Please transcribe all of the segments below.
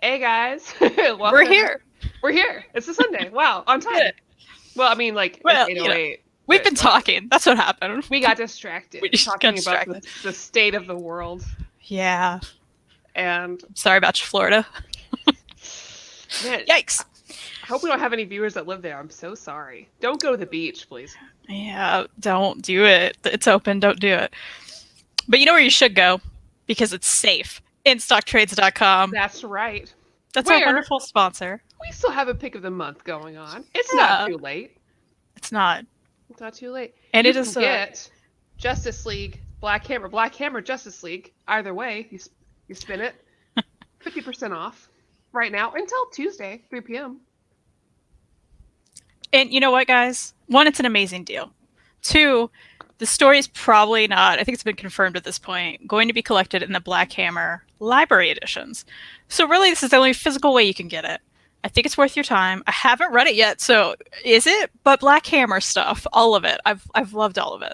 Hey guys, We're welcome. here. We're here. It's a Sunday. Wow, on Did time. it. Well, I mean, like it's Well, 8:08, we've but been talking. That's what happened. we got We distracted just got talking about the, distracted. the state of the world. Yeah. And Sorry about you, Florida. man, Yikes. I hope we don't have any viewers that live there. I'm so sorry. Don't go to the beach, please. Yeah, don't do it. It's open. Don't do it. But you know where you should go? Because it's safe. InStockTrades.com. That's right. That's our Where wonderful sponsor. we still have a pick of the month going on. It's not Yeah. too late. It's not. It's not too late. And You it can is get Justice League, Black Hammer, Justice League. Either way, you spin it. 50% off right now until Tuesday, 3 p.m. And you know what, guys? One, it's an amazing deal. Two, the story is probably not, I think it's been confirmed at this point, going to be collected in the Black Hammer library editions. So really, this is the only physical way you can get it. I think it's worth your time. I haven't read it yet, so is it? But Black Hammer stuff, all of it. I've loved all of it.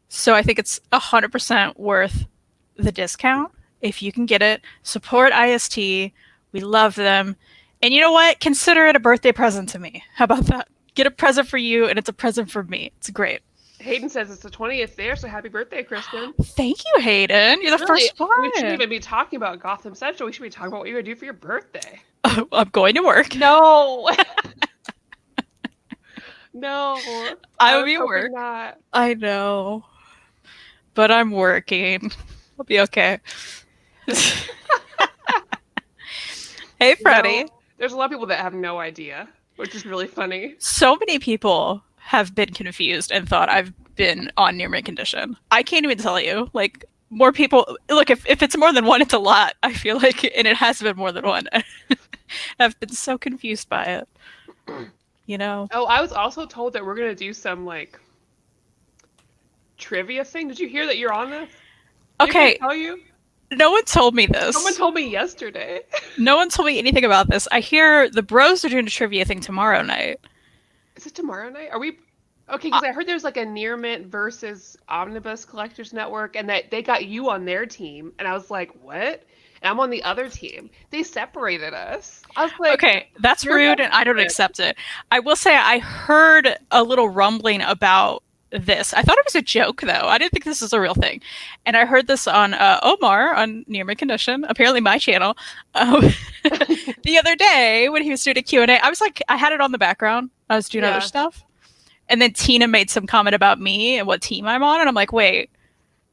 So I think it's 100% worth the discount if you can get it. Support IST. We love them. And you know what? Consider it a birthday present to me. How about that? Get a present for you, and it's a present for me. It's great. Hayden says it's the 20th there, so happy birthday, Kristen. Thank you, Hayden. You're the Really, first one. we shouldn't even be talking about Gotham Central. We should be talking about what you're going to do for your birthday. I'm going to work. No. No. I will was be at hoping work. not. I know. But I'm working. I'll be okay. Hey, Freddie. No, there's a lot of people that have no idea, which is really funny. So many people have been confused and thought I've been on near mint condition. I can't even tell you. Like, more people look, if it's more than one, it's a lot, I feel like, and it has been more than one. I've been so confused by it. You know? Oh, I was also told that we're going to do some like trivia thing. Did you hear that you're on this? Did Okay, anybody tell you? no one told me this. Someone told me yesterday. No one told me anything about this. I hear the bros are doing a trivia thing tomorrow night. Is it tomorrow night? Are we okay? Because I heard there's like a Near Mint versus Omnibus Collectors Network, and that they got you on their team, and I was like, what? And I'm on the other team. They separated us. I was like, Okay, that's you're rude, and I don't not- accept it. I will say I heard a little rumbling about this. I thought it was a joke, though. I didn't think this was a real thing. And I heard this on Omar on Near Mint Condition, apparently my channel, the other day when he was doing a Q&A. I was like, I had it on the background. I was doing Yeah. other stuff. And then Tina made some comment about me and what team I'm on. And I'm like, wait,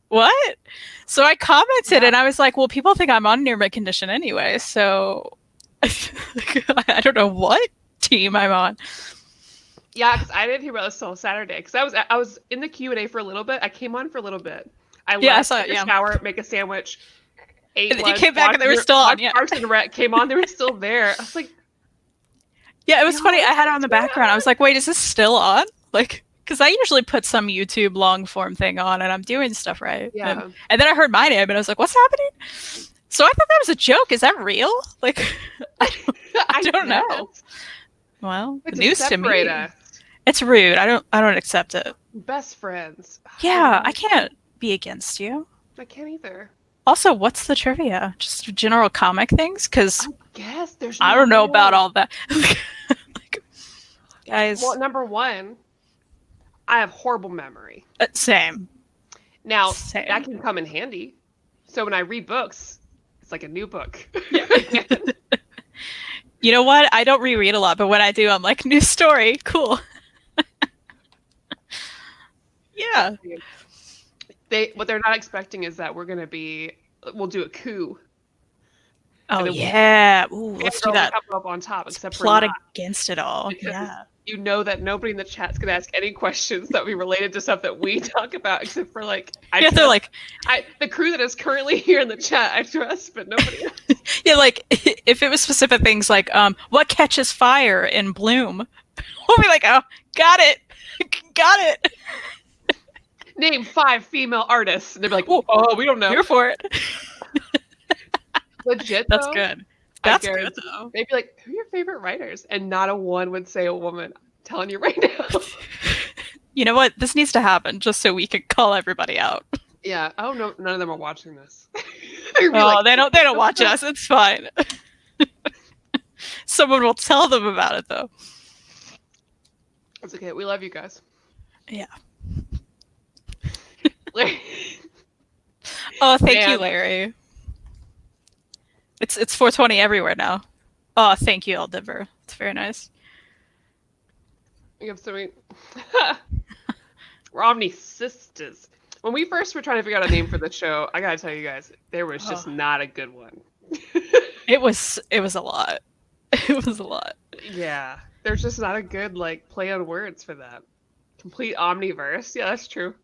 what? So I commented and I was like, well, people think I'm on Near Mint Condition anyway. So I don't know what team I'm on. Yeah, because I didn't hear about this until Saturday. Because I was in the Q&A for a little bit. I came on for a little bit. I Yeah, I left, saw it, took a yeah. shower, make a sandwich, ate You lunch, came back and they were watched still on, watched yeah. Parks and Rec, came on, they were still there. I was like, Yeah, it was No, funny. I had it on the it's not. background. I was like, wait, is this still on? Like, because I usually put some YouTube long form thing on and I'm doing stuff right. yeah. And then I heard my name and I was like, what's happening? So I thought that was a joke. Is that real? Like, I don't know. guess. Well, But to news to separate me. us, It's rude. I don't accept it. best friends. Yeah, I can't be against you. I can't either. Also, what's the trivia? Just general comic things? Because Guess there's. I don't know no about rule. all that. Like, guys, Well, number one, I have horrible memory. same. Now Same. that can come in handy. So when I read books, it's like a new book. You know what? I don't reread a lot, but when I do, I'm like, new story, cool. Yeah. What they're not expecting is that we'll do a coup. Oh then yeah. Ooh, let's do Everyone that. will come up on top, except for Plot not. against it all. Because Yeah. You know that nobody in the chat's gonna ask any questions that be related to stuff that we talk about, except for like Yeah, they're like, the crew that is currently here in the chat. I trust, but nobody else. yeah, like if it was specific things like, what catches fire in Bloom, we'll be like, oh, got it, got it. Name 5 female artists. And they'd be like, Ooh. oh, we don't know. Here for it. Legit, That's though, good. I That's good guarantee- though. They'd be like, who are your favorite writers? And not a one would say a woman. I'm telling you right now. You know what? This needs to happen just so we can call everybody out. Yeah. Oh no, none of them are watching this. They'd be Oh, like, they don't watch us. It's fine. Someone will tell them about it, though. It's okay. We love you guys. Yeah. Larry. Oh, thank you, Man. Larry. It's 420 everywhere now. Oh, thank you, Aldiver. It's very nice. We have so many. We're Omni sisters. When we first were trying to figure out a name for the show, I gotta tell you guys, there was just not a good one. It was a lot. It was a lot. Yeah, there's just not a good like play on words for that. Complete omniverse. Yeah, that's true.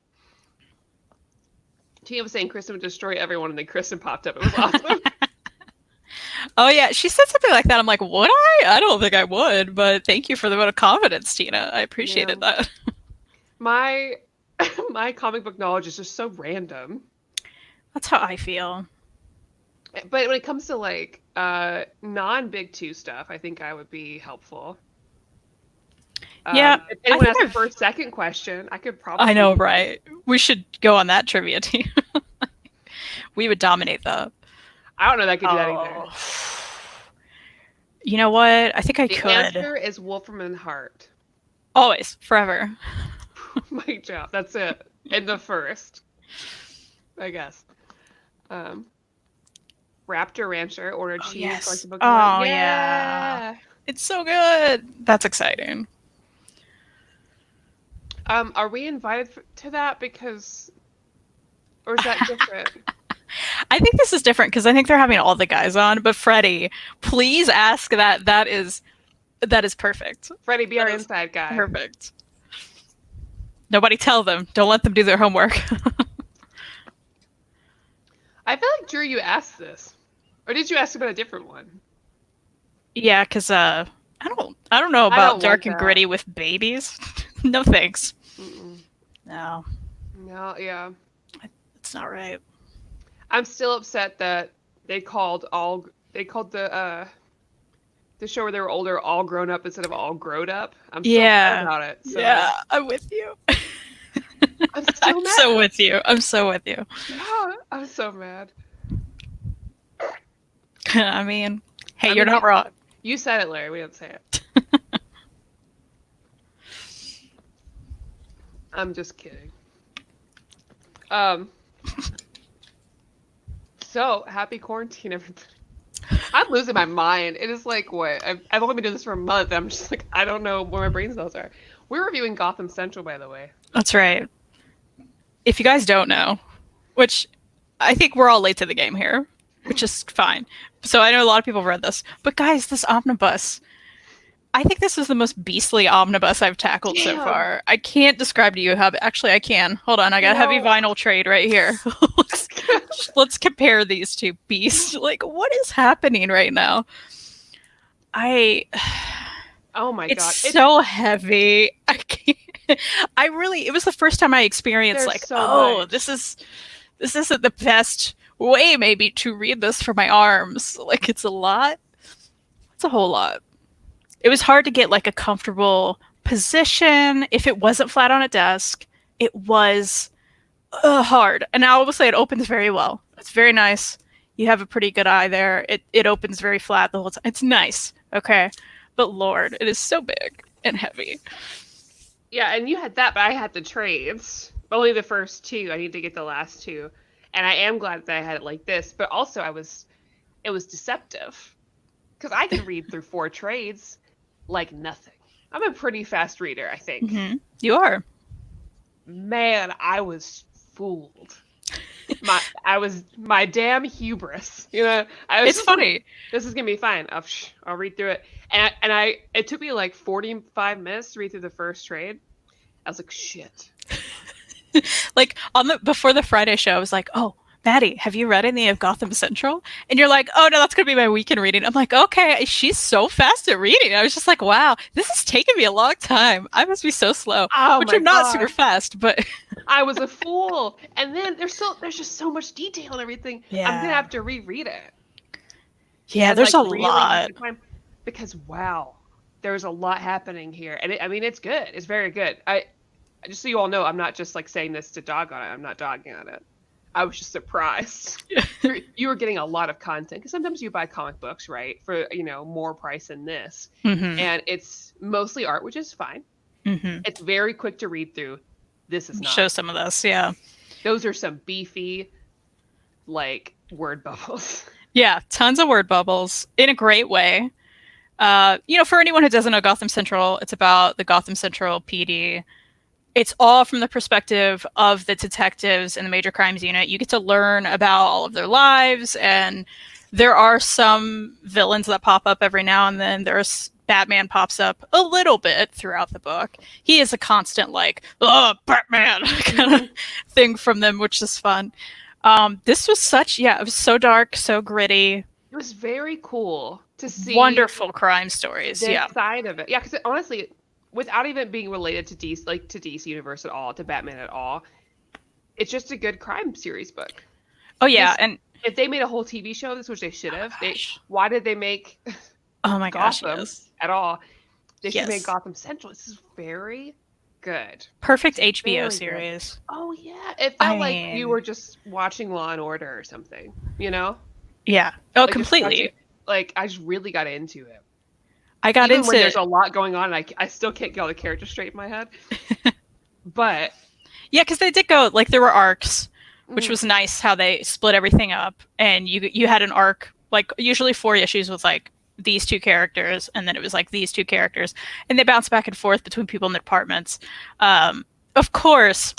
Tina was saying Kristen would destroy everyone, and then Kristen popped up. It was awesome. Oh yeah, she said something like that. I'm like, would I? I don't think I would, but thank you for the vote of confidence, Tina. I appreciated that. My my comic book knowledge is just so random. That's how I feel. But when it comes to like non-big two stuff, I think I would be helpful. Yeah, if anyone has a first, second question, I could probably. I know, right? We should go on that trivia team. We would dominate that. I don't know that I could do that either. You know what? I think I could. The answer is Wolfram and Hart. Always, forever. Mic drop. That's it. In the first, I guess. Raptor Rancher ordered cheese. Yes. Like Oh yeah. It's so good. That's exciting. Are we invited to that because, or is that different? I think this is different because I think they're having all the guys on. But Freddie, please ask that. That is perfect. Freddie, be our inside guy. Perfect. Nobody tell them. Don't let them do their homework. I feel like Drew, you asked this, or did you ask about a different one? Yeah, because I don't know about dark and gritty with babies. No thanks. Mm-mm. No. No, yeah. It's not right. I'm still upset that they called the show where they were older all grown up instead of all growed up. I'm so mad about it. So. Yeah, I'm with you. I'm so mad. So with you. I'm so with you. Yeah, I'm so mad. I mean, hey, you're not wrong. You said it, Larry. We didn't say it. I'm just kidding. So happy quarantine, everybody. I'm losing my mind. It is like what? I've only been doing this for a month. I'm just like, I don't know where my brain cells are. We're reviewing Gotham Central, by the way. That's right. If you guys don't know, which I think we're all late to the game here, which is fine. So I know a lot of people read this, but guys, this omnibus, I think this is the most beastly omnibus I've tackled so far. I can't describe to you how. Actually, I can. Hold on, I got a heavy vinyl trade right here. let's compare these two beasts. Like, what is happening right now? Oh my god, it's so heavy. I can't. It was the first time I experienced this isn't the best way maybe to read this for my arms. Like, it's a lot. It's a whole lot. It was hard to get like a comfortable position. If it wasn't flat on a desk, it was hard. And I will say it opens very well. It's very nice. You have a pretty good eye there. It opens very flat the whole time. It's nice. Okay. But Lord, it is so big and heavy. Yeah, and you had that, but I had the trades. Only the first two. I need to get the last two. And I am glad that I had it like this, but also it was deceptive. Because I can read through 4 trades like nothing. I'm a pretty fast reader, I think. Mm-hmm. You are. Man, I was fooled. My damn hubris. You know, it's funny. Like, this is gonna be fine. I'll read through it. And it took me like 45 minutes to read through the first trade. I was like, shit. Like before the Friday show, I was like, oh, Maddie, have you read any of Gotham Central? And you're like, oh no, that's gonna be my weekend reading. I'm like, okay, she's so fast at reading. I was just like, wow, this has taken me a long time. I must be so slow. Which I'm not super fast, but I was a fool. And then there's just so much detail and everything. Yeah. I'm gonna have to reread it. Yeah, there's like, a lot. Because wow, there's a lot happening here, and it's good. It's very good. Just so you all know, I'm not just like saying this to dog on it. I'm not dogging on it. I was just surprised. You were getting a lot of content because sometimes you buy comic books, right, for more price than this, Mm-hmm. and it's mostly art, which is fine. Mm-hmm. It's very quick to read through. This is Show not. some of this, yeah. Those are some beefy, like, word bubbles. Yeah, tons of word bubbles in a great way. For anyone who doesn't know Gotham Central, it's about the Gotham Central PD. It's all from the perspective of the detectives in the Major Crimes Unit. You get to learn about all of their lives, and there are some villains that pop up every now and then. There's Batman pops up a little bit throughout the book. He is a constant like, "Oh, Batman" kind of thing from them, which is fun. This was it was so dark, so gritty. It was very cool to see Wonderful crime stories. this Yeah. side of it. Yeah, because honestly, without even being related to DC, like to DC Universe at all, to Batman at all, it's just a good crime series book. Oh yeah, This, and if they made a whole TV show of this, which they should have, gosh. why did they make Oh my gosh, Gotham yes. at all? They should have Yes. made Gotham Central. This is very good. Perfect HBO Very good. series. Oh yeah, it I felt like you mean- were just watching Law and Order or something. You know? Yeah. Oh, Like, just completely. watching- like I just really got into it. I got Even into when there's a lot going on, and I still can't get all the characters straight in my head. But Yeah, because they did go like there were arcs, which mm, was nice how they split everything up, and you had an arc like usually 4 issues with like these two characters, and then it was like these two characters, and they bounce back and forth between people in the departments. Of course,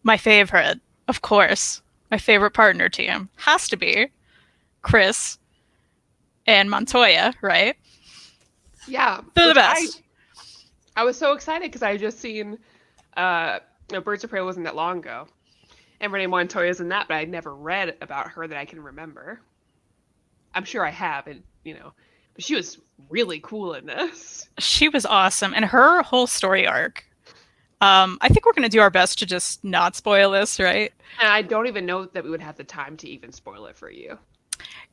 my favorite, my favorite partner team has to be Chris and Montoya, right? yeah, They're the which best. I was so excited because I had just seen Birds of Prey wasn't that long ago, and Renee Montoya's in that, but I'd never read about her that I can remember. I'm sure I have, and but she was really cool in this. She was awesome, and her whole story arc. I think we're going to do our best to just not spoil this, right? And I don't even know that we would have the time to even spoil it for you.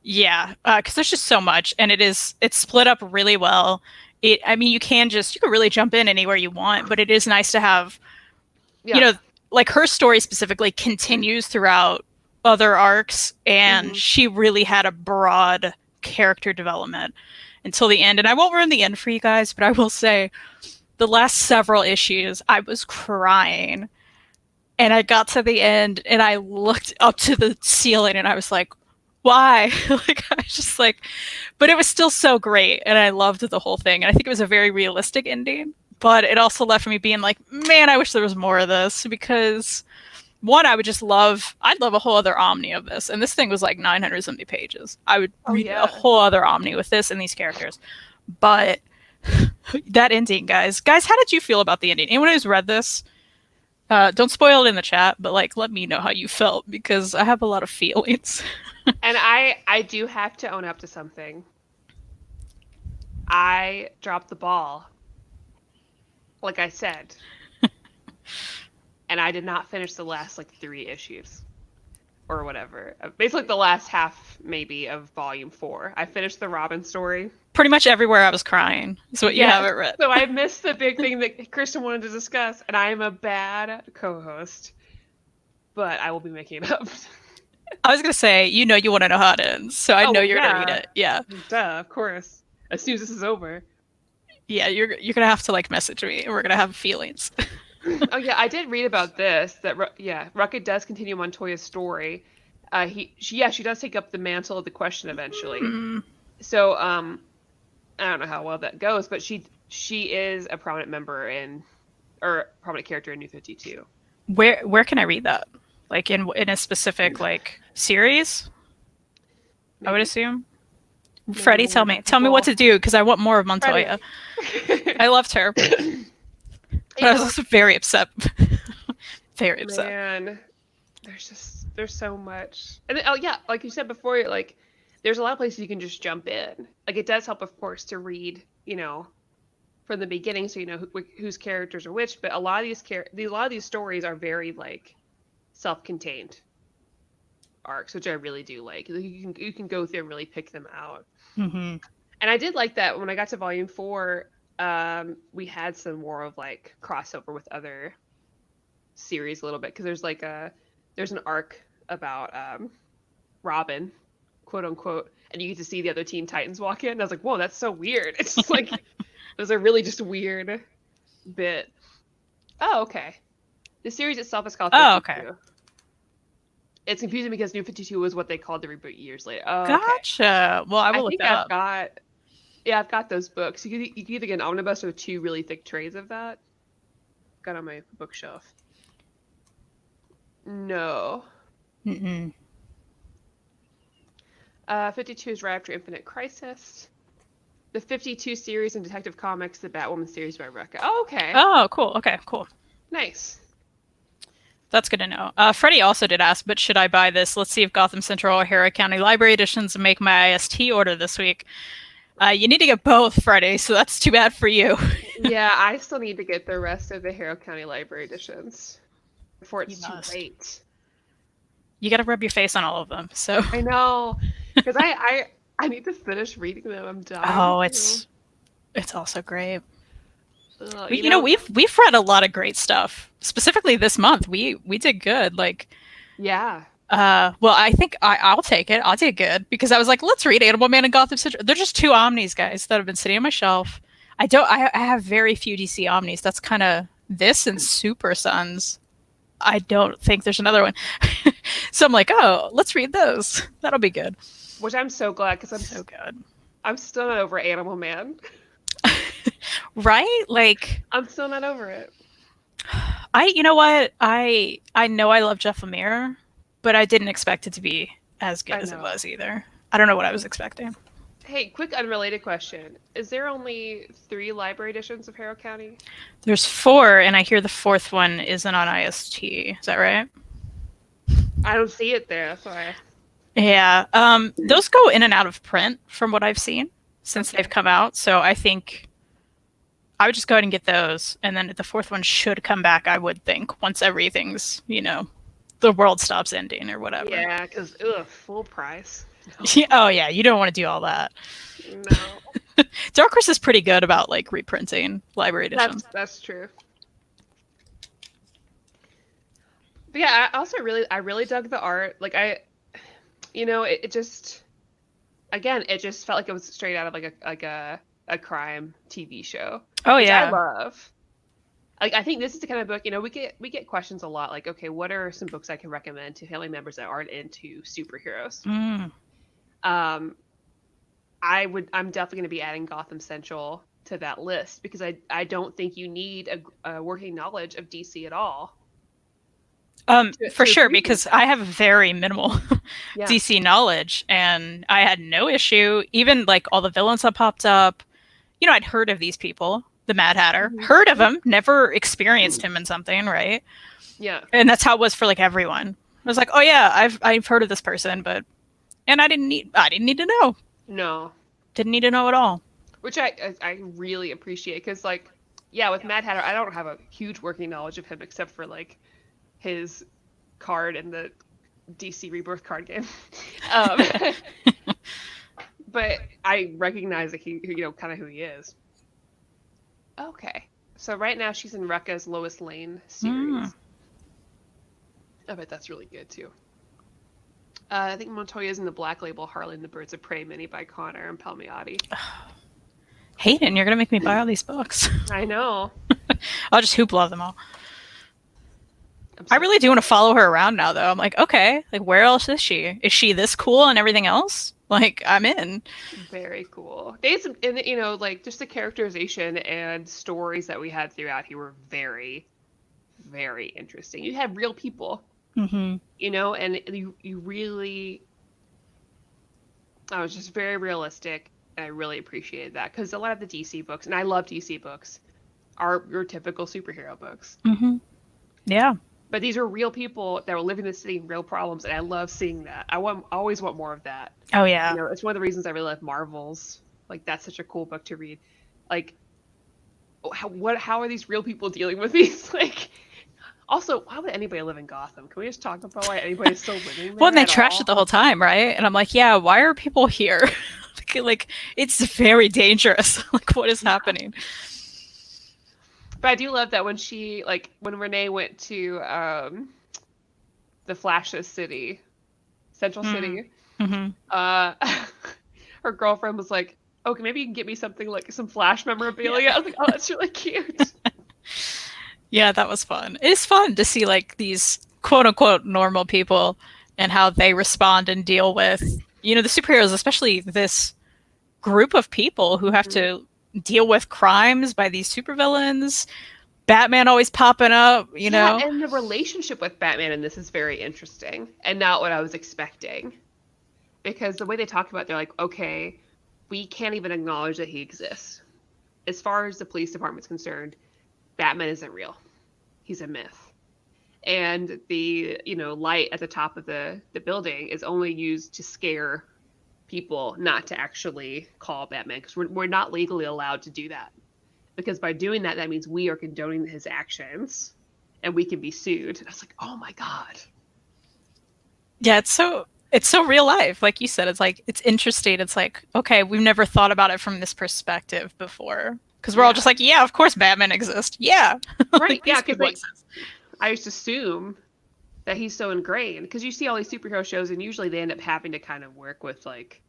Yeah, because there's just so much, and it's split up really well. I mean, you can really jump in anywhere you want, but it is nice to have, Yeah. like her story specifically continues throughout other arcs, and she really had a broad character development until the end. And I won't ruin the end for you guys, but I will say the last several issues, I was crying. And I got to the end and I looked up to the ceiling and I was like, why? Like, I was just like, but it was still so great. And I loved the whole thing. And I think it was a very realistic ending. But it also left me being like, man, I wish there was more of this because one, I'd love a whole other Omni of this. And this thing was like 970 pages. I would read a whole other Omni with this and these characters. But that ending, guys, how did you feel about the ending? Anyone who's read this, don't spoil it in the chat, but like, let me know how you felt because I have a lot of feelings. And I do have to own up to something. I dropped the ball, like I said, and I did not finish the last like 3 issues or whatever. Basically, the last half maybe of volume 4. I finished the Robin story. Pretty much everywhere I was crying is what you haven't read. So I missed the big thing that Kristen wanted to discuss, and I am a bad co-host, but I will be making it up. I was gonna say, you want to know how it ends, so I know you're gonna read it. Yeah, duh, of course. As soon as this is over. Yeah, you're gonna have to like message me, and we're gonna have feelings. Oh yeah, I did read about this. That Rocket does continue Montoya's story. She does take up the mantle of the Question eventually. So I don't know how well that goes, but she is a prominent member or prominent character in New 52. Where can I read that? Like in a specific like series? Maybe. I would assume. Maybe Freddie, tell me what to do because I want more of Montoya. I loved her, but I was also very upset. Very upset. Man, there's so much, and like you said before, like there's a lot of places you can just jump in. Like it does help, of course, to read, from the beginning, so you know whose characters are which. But a lot of these stories are very like self-contained arcs, which I really do like. You can go through and really pick them out. Mm-hmm. And I did like that when I got to volume 4, we had some more of like crossover with other series a little bit because there's an arc about Robin, quote unquote, and you get to see the other Teen Titans walk in. And I was like, whoa, that's so weird. It's just like it was a really just weird bit. Oh, okay. The series itself is called 52. Oh, okay. It's confusing because New 52 was what they called the reboot years later. Oh, okay. Gotcha. Well, I will look think that I've got those books. You can either get an omnibus or 2 really thick trays of that. Got on my bookshelf. No. Mm-mm. 52 is right after Infinite Crisis. The 52 series in Detective Comics, the Batwoman series by Rekka. Oh, okay. Oh, cool. Okay, cool. Nice. That's good to know. Freddie also did ask, but should I buy this? Let's see if Gotham Central or Harrow County Library editions make my IST order this week. You need to get both, Freddie, so that's too bad for you. Yeah, I still need to get the rest of the Harrow County Library editions before it's too late. You got to rub your face on all of them. So I know, because I need to finish reading them. I'm done. Oh, it's also great. You know, we've read a lot of great stuff. Specifically this month, we did good. Like, yeah. Well, I think I'll take it. I'll take good because I was like, let's read Animal Man and Gotham Central. They're just 2 Omnis, guys, that have been sitting on my shelf. I have very few DC Omnis. That's kind of this and Super Sons. I don't think there's another one. So I'm like, oh, let's read those. That'll be good. Which I'm so glad because I'm so good. I'm still not over Animal Man. Right? Like, I'm still not over it. You know what? I know I love Jeff Lemire, but I didn't expect it to be as good as it was either. I don't know what I was expecting. Hey, quick unrelated question. Is there only 3 library editions of Harrow County? There's 4, and I hear the 4th one isn't on IST. Is that right? I don't see it there, that's why. Yeah. Those go in and out of print from what I've seen since they've come out. So I think I would just go ahead and get those. And then the 4th one should come back, I would think, once everything's, the world stops ending or whatever. Yeah, because, full price. No. Yeah, oh, yeah. You don't want to do all that. No. Dark Horse is pretty good about, like, reprinting library editions. That's true. But yeah, I really dug the art. Like, it just, again, it just felt like it was straight out of like a crime TV show. Oh yeah, I love. Like, I think this is the kind of book, we get questions a lot, like, okay, what are some books I can recommend to family members that aren't into superheroes? I'm definitely going to be adding Gotham Central to that list because I don't think you need a working knowledge of DC at all. For sure, because I have very minimal DC knowledge, and I had no issue. Even like all the villains that popped up, I'd heard of these people, the Mad Hatter, heard of him, never experienced him in something, right? Yeah, and that's how it was for like everyone. I was like, oh yeah, I've heard of this person, and I didn't need to know. No, didn't need to know at all. Which I really appreciate because with Mad Hatter, I don't have a huge working knowledge of him except for like his card in the DC Rebirth card game. But I recognize that he, kind of who he is. Okay. So right now she's in Rekka's Lois Lane series. I bet that's really good too. I think Montoya's in the Black Label Harlan the Birds of Prey mini by Connor and Palmiotti. Hayden, you're going to make me buy all these books. I know. I'll just hoopla them all. I really do want to follow her around now, though. I'm like, okay, like, where else is she? Is she this cool and everything else? Like, I'm in. Very cool. And like, just the characterization and stories that we had throughout here were very, very interesting. You had real people, and you really, I was just very realistic. And I really appreciated that because a lot of the DC books, and I love DC books, are your typical superhero books. Yeah. But these are real people that were living in the city, real problems, and I love seeing that. I always want more of that. Oh yeah. It's one of the reasons I really love Marvels. Like, that's such a cool book to read. Like, how are these real people dealing with these? Like, also, why would anybody live in Gotham? Can we just talk about why anybody's still living there? Well, and they trashed it the whole time, right? And I'm like, yeah, why are people here? Like, it's very dangerous. Like, what is happening? But I do love that when when Renee went to the Flash's city, Central City. Mm-hmm. Her girlfriend was like, "Okay, maybe you can get me something like some Flash memorabilia." I was like, "Oh, that's really cute." Yeah, that was fun. It's fun to see like these quote unquote normal people and how they respond and deal with, the superheroes, especially this group of people who have to deal with crimes by these supervillains. Batman always popping up, Yeah, and the relationship with Batman in this is very interesting and not what I was expecting. Because the way they talk about it, they're like, okay, we can't even acknowledge that he exists. As far as the police department's concerned, Batman isn't real. He's a myth. And the, light at the top of the building is only used to scare people, not to actually call Batman, because we're not legally allowed to do that. Because by doing that, that means we are condoning his actions and we can be sued. And I was like, oh my God. Yeah, it's so real life. Like you said, it's like, it's interesting. It's like, okay, we've never thought about it from this perspective before. Because we're all just like, yeah, of course Batman exists. Yeah. Right, like, yeah, because I just assume that he's so ingrained. Because you see all these superhero shows and usually they end up having to kind of work with like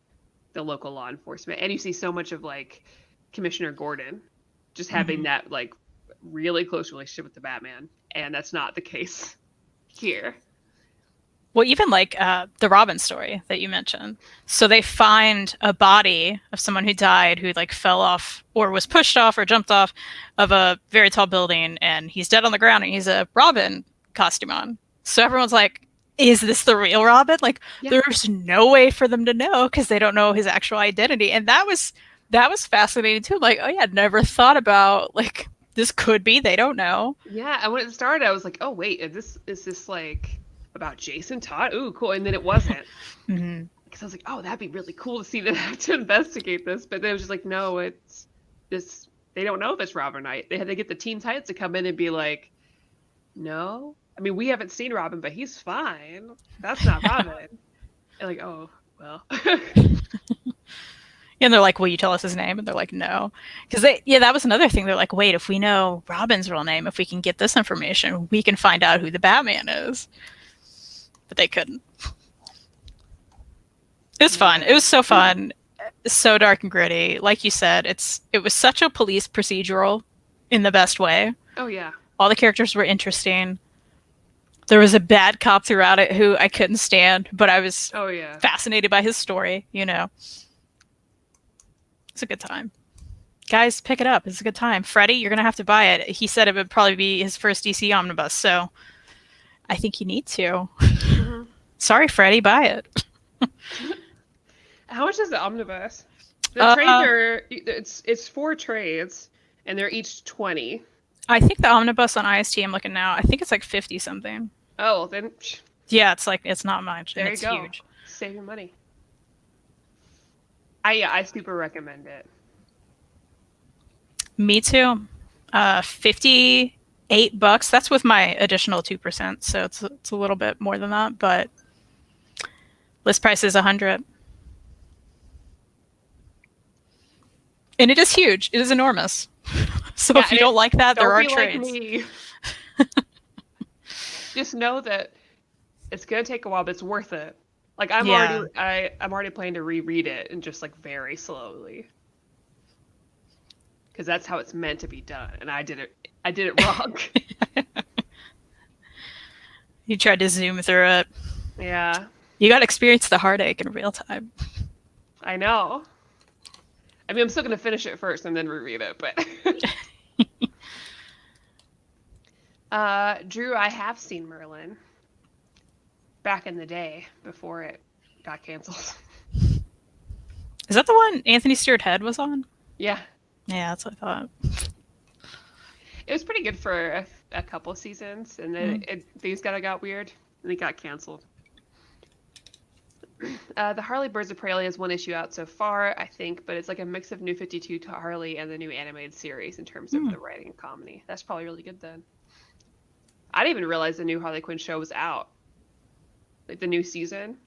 the local law enforcement. And you see so much of like Commissioner Gordon just having that like really close relationship with the Batman. And that's not the case here. Well, even like the Robin story that you mentioned. So they find a body of someone who died, who like fell off or was pushed off or jumped off of a very tall building, and he's dead on the ground, and he's a Robin costume on. So everyone's like, is this the real Robin? Like, there's no way for them to know because they don't know his actual identity. And that was fascinating too. Like, oh yeah, never thought about like this could be, they don't know. Yeah, and when it started, I was like, oh wait, is this like about Jason Todd? Ooh, cool. And then it wasn't. Because I was like, oh, that'd be really cool to see them have to investigate this. But then it was just like, no, it's this. They don't know if it's Robin Knight. They had to get the Teen Titans to come in and be like, no. I mean, we haven't seen Robin, but he's fine. That's not Robin. And like, oh, well. And they're like, will you tell us his name? And they're like, no. Because that was another thing. They're like, wait, if we know Robin's real name, if we can get this information, we can find out who the Batman is. But they couldn't. It was fun. It was so fun. So dark and gritty. Like you said, it was such a police procedural in the best way. Oh, yeah. All the characters were interesting. There was a bad cop throughout it who I couldn't stand, but I was fascinated by his story, It's a good time. Guys, pick it up. It's a good time. Freddie, you're going to have to buy it. He said it would probably be his first DC Omnibus, so I think you need to. Sorry, Freddie, buy it. How much is the Omnibus? The trades are, it's 4 trades, and they're each 20. I think the Omnibus on IST, I'm looking now, I think it's like 50 something. Oh, then. Yeah, it's not much. There and it's you go. Huge. Save your money. I super recommend it. Me too. $58. That's with my additional 2%, so it's a little bit more than that, but list price is $100. And it is huge. It is enormous. So if you don't like that, there are trades. Like me. Just know that it's gonna take a while, but it's worth it. Like I'm already planning to reread it and just like very slowly. Because that's how it's meant to be done, and I did it wrong. You tried to zoom through it. Yeah. You got to experience the heartache in real time. I know. I mean, I'm still going to finish it first and then reread it, but... Drew, I have seen Merlin. Back in the day, before it got canceled. Is that the one Anthony Stewart Head was on? Yeah. Yeah, that's what I thought. It was pretty good for a couple seasons, and then things got weird, and it got canceled. The Harley Birds of Prey has one issue out so far, I think, but it's like a mix of New 52 to Harley and the new animated series in terms of the writing and comedy. That's probably really good then. I didn't even realize the new Harley Quinn show was out, like the new season,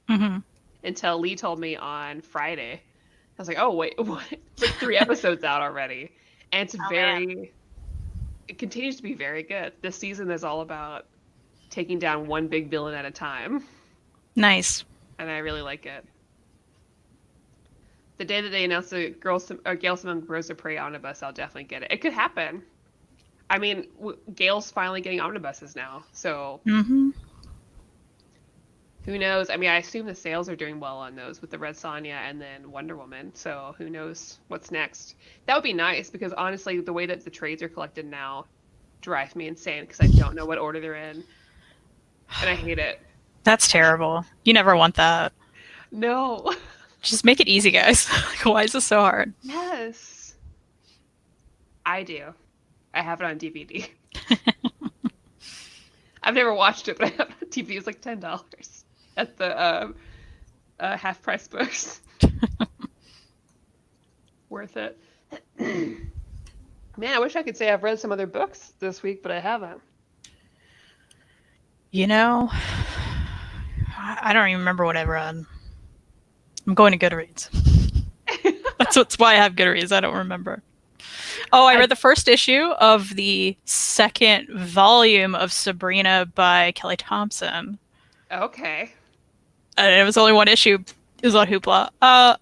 until Lee told me on Friday. I was like, oh, wait, what? It's like 3 episodes out already. And it's it continues to be very good. This season is all about taking down one big villain at a time. Nice. And I really like it. The day that they announce the Gale Simone Birds of Prey omnibus, I'll definitely get it. It could happen. I mean, Gale's finally getting omnibuses now, so Mm-hmm. who knows? I mean, I assume the sales are doing well on those with the Red Sonja and then Wonder Woman, so who knows what's next. That would be nice, because honestly, the way that the trades are collected now drives me insane, because I don't know what order they're in, and I hate it. That's terrible. You never want that. No. Just make it easy, guys. Like, why is this so hard? Yes. I do. I have it on DVD. I've never watched it, but I have it on DVD. It's like $10 at the half price books. Worth it. Man, I wish I could say I've read some other books this week, but I haven't. You know, I don't even remember what I read. I'm going to Goodreads. That's why I have Goodreads. I don't remember. Oh, I read the first issue of the second volume of Sabrina by Kelly Thompson. Okay. And it was only one issue. It was on Hoopla. I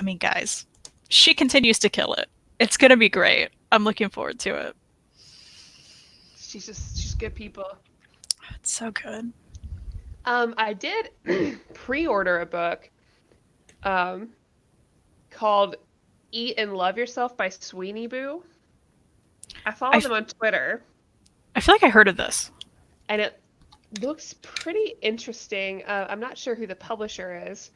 mean, guys, she continues to kill it. It's going to be great. I'm looking forward to it. She's good people. It's so good. I did pre-order a book called Eat and Love Yourself by Sweeney Boo. I follow them on Twitter. I feel like I heard of this. And it looks pretty interesting. I'm not sure who the publisher is,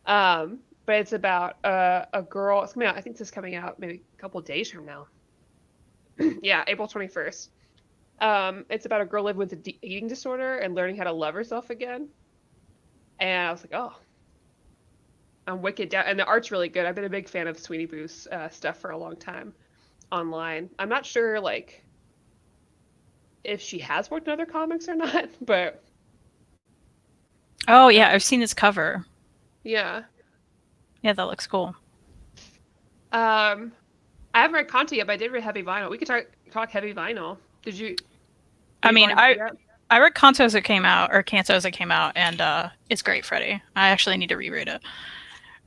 but it's about a girl. It's coming out, I think this is coming out maybe a couple days from now. Yeah, April 21st. It's about a girl living with an eating disorder and learning how to love herself again. And I was like, oh, I'm wicked down. And the art's really good. I've been a big fan of Sweeney Boo's stuff for a long time online. I'm not sure, like, if she has worked in other comics or not, but... Oh, yeah, I've seen this cover. Yeah. Yeah, that looks cool. I haven't read Conte yet, but I did read Heavy Vinyl. We could talk Heavy Vinyl. Did you... I mean, I read Kanto as it came out, and it's great, Freddie. I actually need to reread it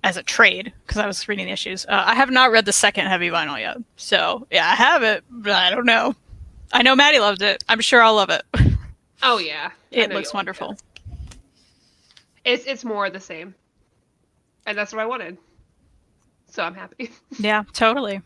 as a trade, because I was reading the issues. I have not read the second Heavy Vinyl yet. So, yeah, I have it, but I don't know. I know Maddie loved it. I'm sure I'll love it. Oh, yeah. It looks wonderful. It's more the same. And that's what I wanted. So I'm happy. Yeah, totally.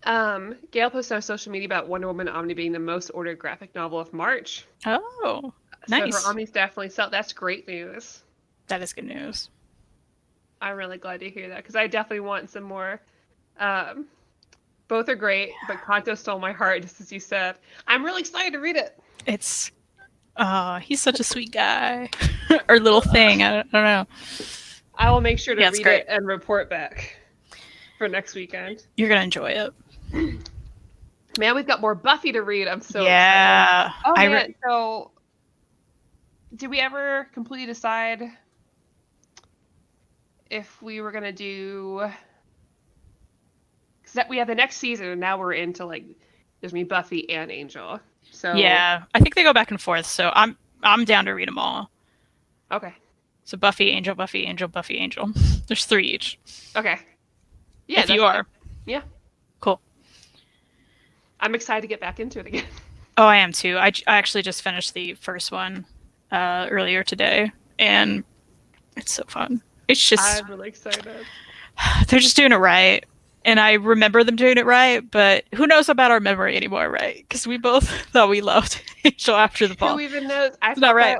Gail posted on social media about Wonder Woman Omni being the most ordered graphic novel of March. Oh, nice. So her Omni's definitely sold. That's great news. That is good news. I'm really glad to hear that, because I definitely want some more. Both are great, but Kanto stole my heart, just as you said. I'm really excited to read it. It's, he's such a sweet guy. Or little thing, I don't know. I will make sure to read it and report back for next weekend. You're going to enjoy it. Man, we've got more Buffy to read. I'm so excited. Oh, man. So, did we ever completely decide if we were going to do... Because we have the next season, and now we're into, like, there's me, Buffy, and Angel. So yeah, I think they go back and forth, so I'm down to read them all. Okay. So Buffy, Angel, Buffy, Angel, Buffy, Angel. There's 3 each. Okay. Yeah, if you are. Yeah. Cool. I'm excited to get back into it again. Oh, I am too. I actually just finished the first one earlier today, and it's so fun. It's just... I'm really excited. They're just doing it right. And I remember them doing it right, but who knows about our memory anymore, right? Because we both thought we loved Angel after the fall. Who even knows? It's not right.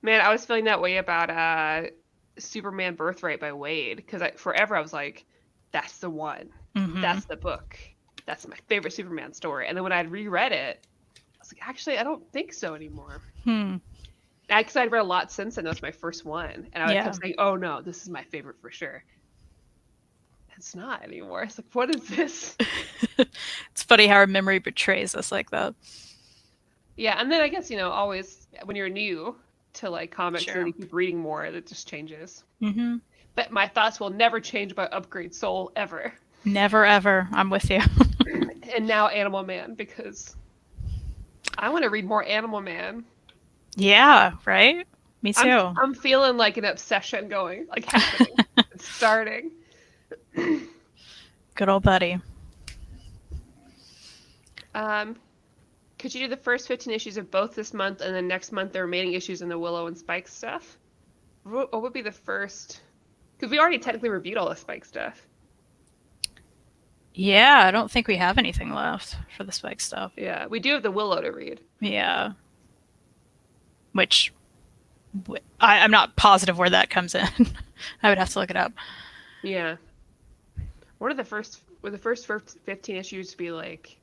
Man, I was feeling that way about Superman Birthright by Wade, because forever I was like, that's the one. Mm-hmm. That's the book. That's my favorite Superman story. And then when I'd reread it, I was like, actually, I don't think so anymore. Because I'd read a lot since then. That was my first one. And I kept saying, oh, no, this is my favorite for sure. It's not anymore. It's like, what is this? It's funny how our memory betrays us like that. Yeah, and then I guess, always when you're new to like comics and you keep reading more, it just changes. Mm-hmm. But my thoughts will never change about Upgrade Soul ever. Never ever. I'm with you. And now Animal Man, because I want to read more Animal Man. Yeah, right? Me too. I'm feeling like an obsession going, like happening. It's starting. Good old buddy. Um, could you do the first 15 issues of both this month and then next month the remaining issues in the Willow and Spike stuff? What would be the first? Because we already technically reviewed all the Spike stuff. Yeah, I don't think we have anything left for the Spike stuff. Yeah, we do have the Willow to read. Yeah. Which I'm not positive where that comes in. I would have to look it up. Yeah. What are the first? Would the first 15 issues be like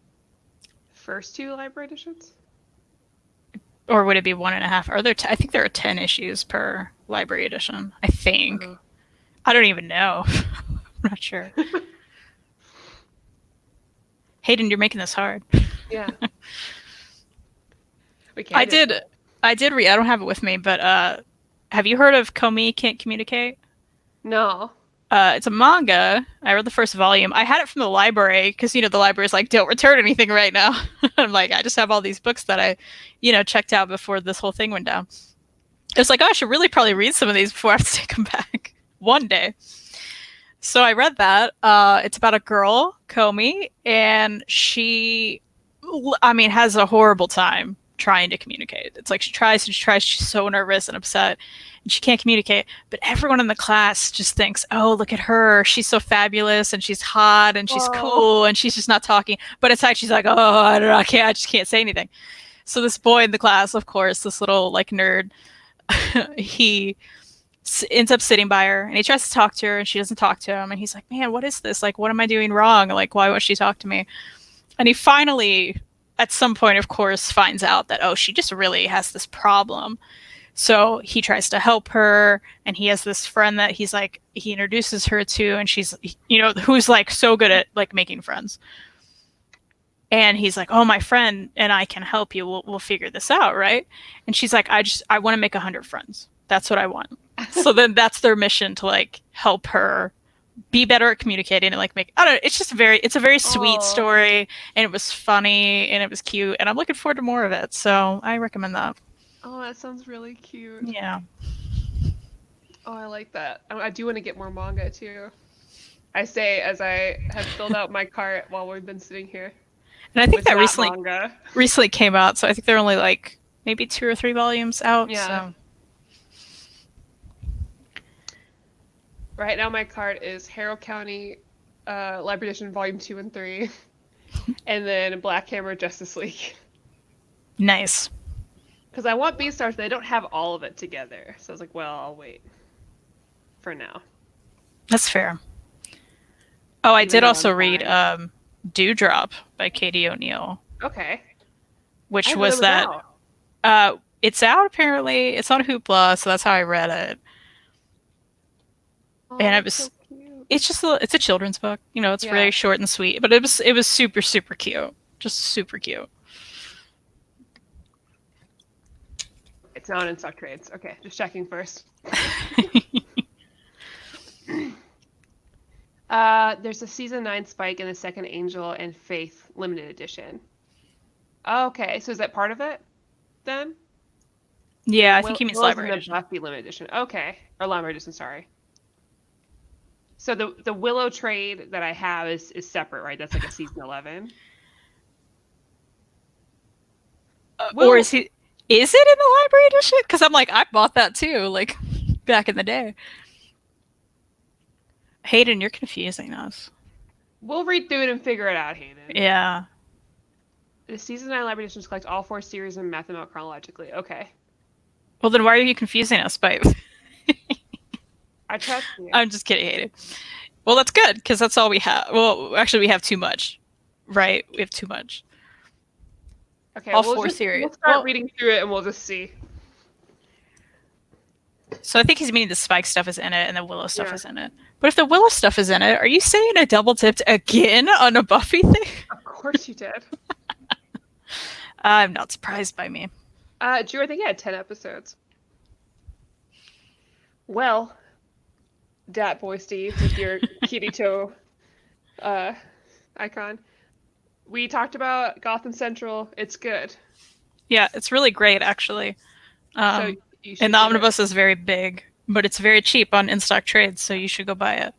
first two library editions? Or would it be 1.5? Are there? I think there are 10 issues per library edition. I think. I don't even know. I'm not sure. Hayden, you're making this hard. Yeah. I did read. I don't have it with me, but have you heard of Komi Can't Communicate? No. It's a manga. I read the first volume. I had it from the library because, the library's like, don't return anything right now. I'm like, I just have all these books that I, checked out before this whole thing went down. It was like, oh, I should really probably read some of these before I have to take them back one day. So I read that. It's about a girl, Komi, and she, has a horrible time trying to communicate. It's like she tries, she's so nervous and upset, and she can't communicate. But everyone in the class just thinks, oh, look at her. She's so fabulous, and she's hot, and she's cool, and she's just not talking. But inside she's like, oh, I don't know, I just can't say anything. So this boy in the class, of course, this little nerd, he ends up sitting by her, and he tries to talk to her, and she doesn't talk to him. And he's like, man, what is this? What am I doing wrong? Why won't she talk to me? And he finally, at some point, of course, finds out that, oh, she just really has this problem. So he tries to help her, and he has this friend that he introduces her to, and she's, who's so good at making friends. And he's like, oh, my friend and I can help you. We'll figure this out, right? And she's like, I want to make 100 friends. That's what I want. So then that's their mission, to help her be better at communicating and make, I don't know, it's a very sweet story, and it was funny and it was cute, and I'm looking forward to more of it. So I recommend that. Oh, that sounds really cute. Yeah. Oh, I like that. I do want to get more manga too. I say as I have filled out my cart while we've been sitting here. And I think that recently came out, so I think they're only maybe 2 or 3 volumes out. Yeah. So. Right now my cart is Harrow County Library Edition Volume 2 and 3, and then Black Hammer Justice League. Nice. Because I want Beastars, but I don't have all of it together. So I was like, well, I'll wait for now. That's fair. Oh, I did also read Dewdrop by Katie O'Neill. Okay. Which was that... it's out, apparently. It's on Hoopla, so that's how I read it. Oh, and it was so cute. It's a children's book. It's very short and sweet, but it was super, super cute. Just super cute. It's not in stock trades. Okay, just checking first. There's a season 9 Spike and the Second Angel and Faith limited edition. Okay, so is that part of it then? Yeah, I think he means library edition. The Buffy limited edition. Okay, or library edition. Sorry. So the Willow trade that I have is separate, right? That's a season 11. Or is it in the library edition? Because I'm I bought that too, back in the day. Hayden, you're confusing us. We'll read through it and figure it out, Hayden. Yeah. The season 9 library editions collect all 4 series and map them out chronologically. Okay. Well, then why are you confusing us, Pipe? I trust you. I'm just kidding, Hayden. Well, that's good, because that's all we have. Well, actually, we have too much. Right? We have too much. Okay, all 4 series. We'll start reading through it and we'll just see. So I think he's meaning the Spike stuff is in it and the Willow stuff is in it. But if the Willow stuff is in it, are you saying I double dipped again on a Buffy thing? Of course you did. I'm not surprised by me. Drew, I think you had 10 episodes. Well, Dat Boy Steve with your Kirito icon. We talked about Gotham Central. It's good. Yeah, it's really great, actually. So you should And the get Omnibus is very big, but it's very cheap on in-stock trades, so you should go buy it.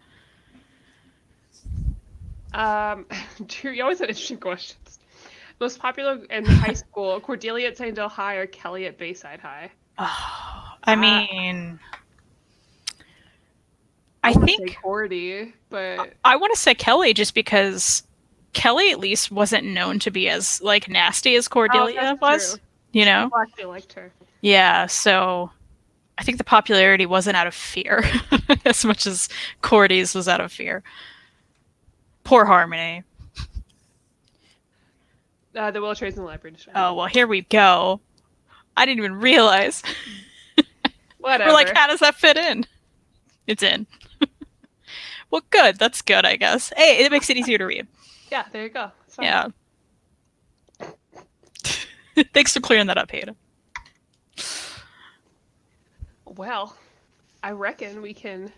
Drew, you always had interesting questions. Most popular in high school: Cordelia at Sanddale High or Kelly at Bayside High? Oh, I I mean, I I want to say think Cordy, but I want to say Kelly just because Kelly at least wasn't known to be as like nasty as oh, Cordelia that's was, true. you know? People actually liked her. Yeah, so I think the popularity wasn't out of fear as much as Cordy's was out of fear. Poor Harmony. The Willow Trays in the Library District. Oh, well, here we go. I didn't even realize. Whatever. We're like, how does that fit in? It's in. Well, good. That's good, I guess. Hey, it makes it easier to read. Yeah, there you go. It's fine. Yeah. Thanks for clearing that up, Hayden. Well, I reckon we can.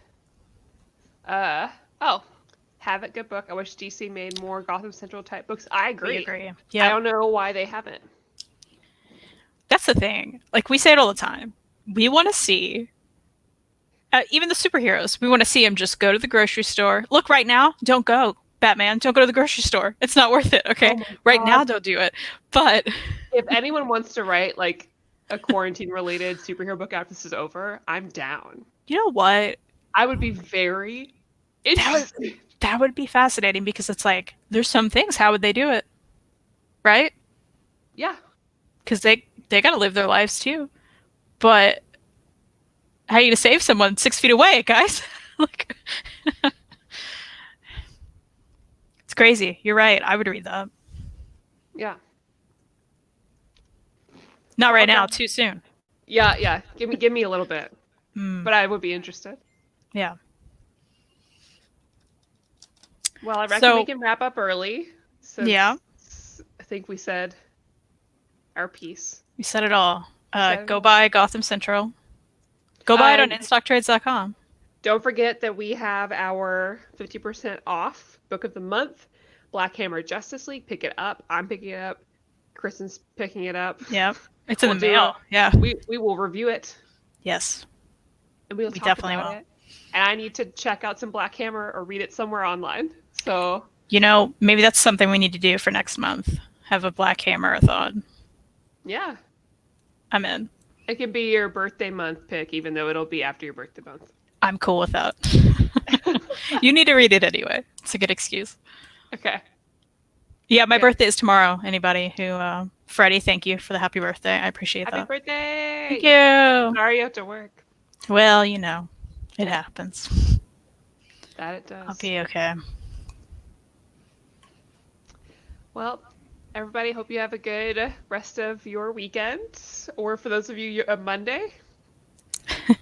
Have it, good book. I wish DC made more Gotham Central type books. I agree. We agree. I Yeah. don't know why they haven't. That's the thing. Like, we say it all the time. We want to see, even the superheroes, we want to see them just go to the grocery store. Look, right now, don't go. Batman, don't go to the grocery store. It's not worth it, okay? Oh Right now, don't do it. But if anyone wants to write like a quarantine-related superhero book after this is over, I'm down. you know what? I would be very interested. That would be fascinating because it's like, there's some things. How would they do it? Right? Yeah. Because they got to live their lives too. But how are you going to save someone 6 feet away, guys? Like, it's crazy. You're right. I would read that. Yeah. Not right Okay. now. Too soon. Yeah. Give me a little bit. But I would be interested. Yeah. Well, I reckon So- we can wrap up early. Since Yeah. I think we said our piece. We said it all. Said it Go all. buy Gotham Central. Go buy it on InStockTrades.com. Don't forget that we have our 50% off book of the month, Black Hammer Justice League. Pick it up. I'm picking it up. Kristen's picking it up. Yeah. It's in We'll the do mail. Yeah. We will review it. Yes. And we'll We talk definitely about will. it. And I need to check out some Black Hammer or read it somewhere online. So You know, maybe that's something we need to do for next month. Have a Black Hammer-a-thon. yeah, I'm in. it can be your birthday month pick, even though it'll be after your birthday month. I'm cool with that. You need to read it anyway. It's a good excuse. Okay. Yeah, my Yeah. birthday is tomorrow. Anybody who, Freddie, thank you for the happy birthday. I appreciate Happy that. birthday! Thank you. Sorry you have to work. Well, you know, it happens. That it does. I'll be okay. Well, everybody, hope you have a good rest of your weekend, or for those of you, a Monday.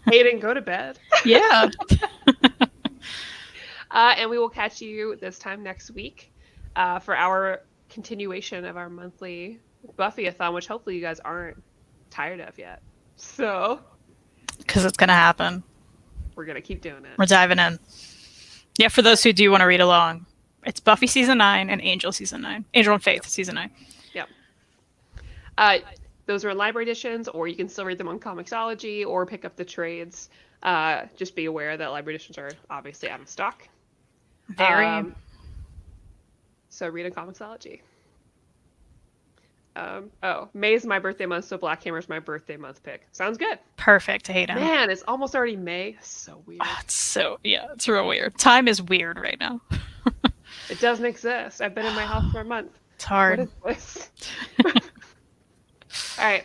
Hayden, go to bed. Yeah. And we will catch you this time next week for our continuation of our monthly Buffy-a-thon, which hopefully you guys aren't tired of yet. So Because it's going to happen. we're going to keep doing it. We're diving in. Yeah, for those who do want to read along, it's Buffy Season 9 and Angel Season 9. Angel and Faith Season 9. Yep. Those are in library editions, or you can still read them on Comixology or pick up the trades. Just be aware that library editions are obviously out of stock. Very. So read on Comixology. May's my birthday month, so Black Hammer's my birthday month pick. Sounds good. Perfect. I hate him. Man, it's almost already May. So weird. It's real weird. Time is weird right now. It doesn't exist. I've been in my house for a month. It's hard. What is this? All right.